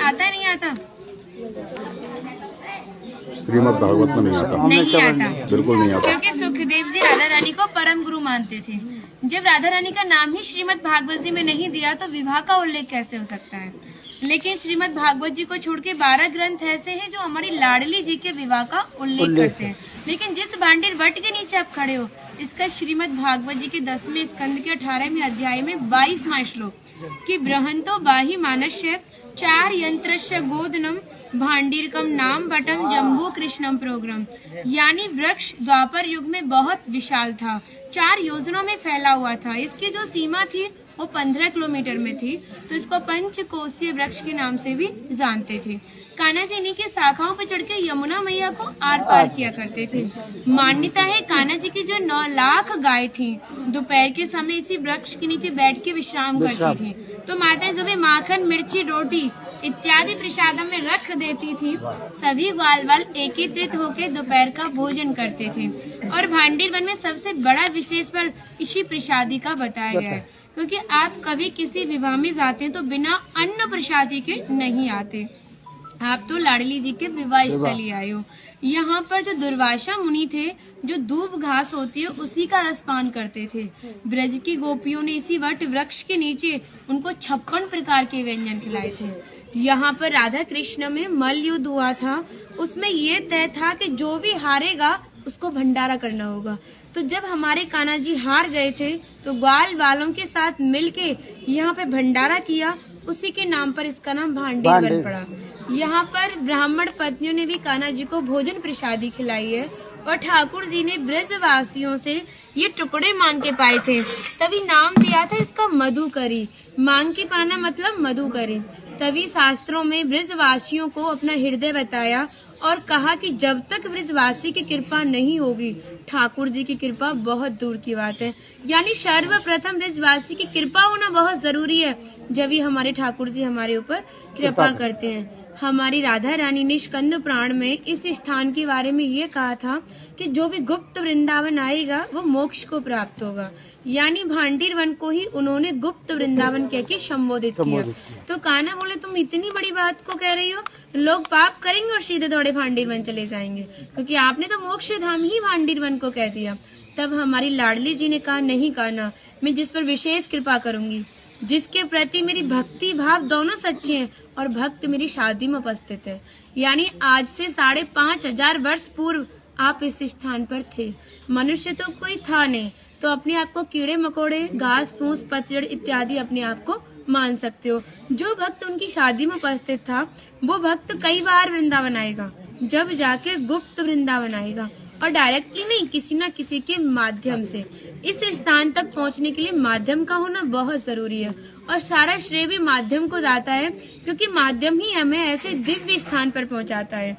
आता है नहीं आता? श्रीमद् भागवत में नहीं आता। नहीं आता, बिल्कुल नहीं आता। क्योंकि सुखदेव जी राधा रानी को परम गुरु मानते थे। जब राधा रानी का नाम ही श्रीमद् भागवत जी में नहीं दिया तो विवाह का उल्लेख कैसे हो सकता है? लेकिन श्रीमद् भागवत जी को छोड़ के 12 ग्रंथ ऐसे हैं जो हमारी लाडली जी के विवाह का उल्लेख करते हैं। लेकिन जिस भांडीर वट के नीचे आप खड़े हो, इसका श्रीमद् भागवत जी के 10वें स्कंद के 18वें अध्याय में 22वां श्लोक कि बृहंतो बाहि मानस्य 4 यंत्रस्य गोदनम भांडीरकम नाम बटम जम्बू कृष्णम प्रोग्राम, यानी वृक्ष द्वापर युग में बहुत विशाल था, 4 योजनों में फैला हुआ था। इसकी जो सीमा थी वो 15 किलोमीटर में थी, तो इसको पंचकोशीय वृक्ष के नाम से भी जानते थे। कान्हा जी इन्हीं की शाखाओं पर चढ़ के यमुना मैया को आर पार किया करते थे। मान्यता है कान्हा जी की जो 9 लाख गाय थी, दोपहर के समय इसी वृक्ष के नीचे बैठ के विश्राम करती थी। तो माताएं जो भी माखन, मिर्ची, रोटी इत्यादि प्रसादों में रख देती थी, सभी ग्वाल वाल एकत्रित होकर दोपहर का भोजन करते थे। और भांडीर वन में सबसे बड़ा विशेष पर इसी प्रसादी का बताया गया है, क्योंकि आप कभी किसी विवाह में जाते हैं तो बिना अन्न प्रसादी के नहीं आते। आप तो लाडली जी के विवाह स्थल ही आए हो। यहाँ पर जो दुर्वासा मुनि थे, जो दूब घास होती है उसी का रसपान करते थे। ब्रज की गोपियों ने इसी वट वृक्ष के नीचे उनको 56 प्रकार के व्यंजन खिलाए थे। यहाँ पर राधा कृष्ण में मल्ल युद्ध हुआ था, उसमें ये तय था कि जो भी हारेगा उसको भंडारा करना होगा। तो जब हमारे कान्हा जी हार गए थे तो ग्वाल वालों के साथ मिलके यहाँ पे भंडारा किया, उसी के नाम पर इसका नाम भांडीर वन पड़ा। यहाँ पर ब्राह्मण पत्नियों ने भी कान्हा जी को भोजन प्रसादी खिलाई है, और ठाकुर जी ने ब्रजवासियों से ये टुकड़े मांग के पाए थे, तभी नाम दिया था इसका मधुकरी। मांग के पाना मतलब मधुकरी। तभी शास्त्रों में ब्रजवासियों को अपना हृदय बताया और कहा कि जब तक ब्रजवासी की कृपा नहीं होगी, ठाकुर जी की कृपा बहुत दूर की बात है। यानी सर्वप्रथम ब्रजवासी की कृपा होना बहुत जरूरी है, जब ही हमारे ठाकुर जी हमारे ऊपर कृपा करते हैं। हमारी राधा रानी ने स्कंद पुराण में इस स्थान के बारे में ये कहा था कि जो भी गुप्त वृंदावन आएगा वो मोक्ष को प्राप्त होगा। यानी भांडीर वन को ही उन्होंने गुप्त वृंदावन कह के संबोधित किया। तो कान्हा बोले तुम इतनी बड़ी बात को कह रही हो, लोग पाप करेंगे और सीधे दौड़े भांडीर वन चले जाएंगे, क्योंकि आपने तो मोक्ष धाम ही भांडीर वन को कह दिया। तब हमारी लाडली जी ने कहा नहीं कान्हा, मैं जिस पर विशेष कृपा करूंगी, जिसके प्रति मेरी भक्ति भाव दोनों सच्चे हैं और भक्त मेरी शादी में उपस्थित है। यानी आज से 5,500 वर्ष पूर्व आप इस स्थान पर थे। मनुष्य तो कोई था नहीं, तो अपने आप को कीड़े मकोड़े, घास फूस, पतझड़ इत्यादि अपने आप को मान सकते हो। जो भक्त उनकी शादी में उपस्थित था वो भक्त कई बार वृंदावन आएगा, जब जाके गुप्त वृंदावन आएगा, और डायरेक्टली नहीं, किसी न किसी के माध्यम से। इस स्थान तक पहुंचने के लिए माध्यम का होना बहुत जरूरी है, और सारा श्रेय भी माध्यम को जाता है, क्योंकि माध्यम ही हमें ऐसे दिव्य स्थान पर पहुंचाता है।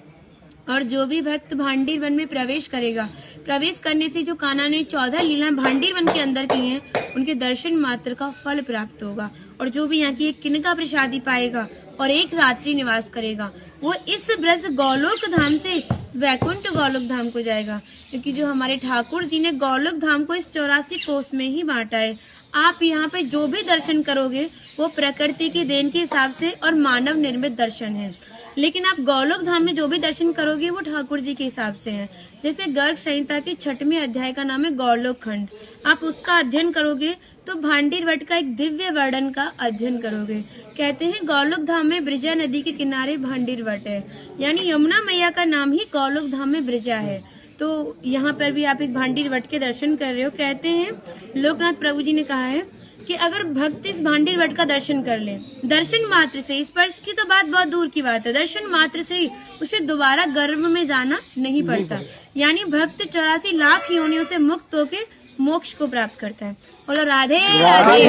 और जो भी भक्त भांडीर वन में प्रवेश करेगा, प्रवेश करने से जो कान्हा ने 14 लीला भांडीर वन के अंदर की हैं, उनके दर्शन मात्र का फल प्राप्त होगा। और जो भी यहाँ की एक किनका प्रसादी पाएगा और एक रात्रि निवास करेगा, वो इस ब्रज गौलोक धाम से वैकुंठ गौलोक धाम को जाएगा, क्योंकि जो हमारे ठाकुर जी ने गौलोक धाम को इस 84 कोस में ही बांटा है। आप यहाँ पे जो भी दर्शन करोगे वो प्रकृति की देन के हिसाब से और मानव निर्मित दर्शन है, लेकिन आप गौलोक धाम में जो भी दर्शन करोगे वो ठाकुर जी के हिसाब से है। जैसे गर्ग संहिता के 6वें अध्याय का नाम है गौलोक खंड, आप उसका अध्ययन करोगे तो भांडीर वट का एक दिव्य वर्णन का अध्ययन करोगे। कहते हैं गौलोक धाम में ब्रिजा नदी के किनारे भांडीर वट है, यानी यमुना मैया का नाम ही गौलोक धाम में ब्रिजा है। तो यहाँ पर भी आप एक भांडीर वट के दर्शन कर रहे हो। कहते हैं लोकनाथ प्रभु जी ने कहा है कि अगर भक्त इस भांडीर वट का दर्शन कर ले, दर्शन मात्र से, स्पर्श की तो बात बहुत दूर की बात है, दर्शन मात्र से ही उसे दोबारा गर्भ में जाना नहीं पड़ता। यानी भक्त 84 लाख योनियों से मुक्त होके मोक्ष को प्राप्त करता है। बोलो राधे राधे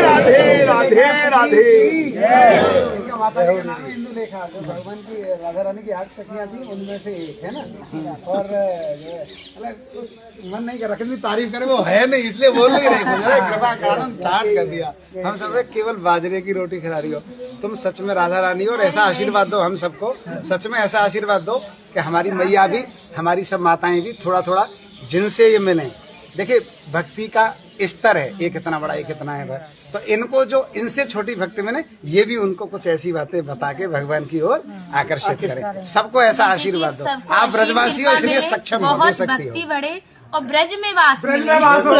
राधे राधे राधे। माता जी का नाम है इंदु लेखा, जो भगवान की राधा रानी की 8 सखियां थी उनमें से एक है ना। और मन नहीं कर रहा कितनी तारीफ करे, वो है नहीं इसलिए बोल नहीं रही, कृपा कारण स्टार्ट कर दिया। हम सब केवल बाजरे की रोटी खिला रही हो, तुम सच में राधा रानी हो, और ऐसा आशीर्वाद दो हम सबको, सच में ऐसा आशीर्वाद दो कि हमारी मैया भी, हमारी सब माताएं भी थोड़ा थोड़ा जिनसे ये मिलें। देखिए भक्ति का स्तर है, एक इतना बड़ा एक इतना है। तो इनको जो इनसे छोटी भक्ति में ये भी उनको कुछ ऐसी बातें बता के भगवान की ओर आकर्षित करें। सबको ऐसा आशीर्वाद दो। आप ब्रजवासी हो इसलिए सक्षम हो, दे सकती हो। बढ़े और ब्रज में वास ब्रज में वास हो।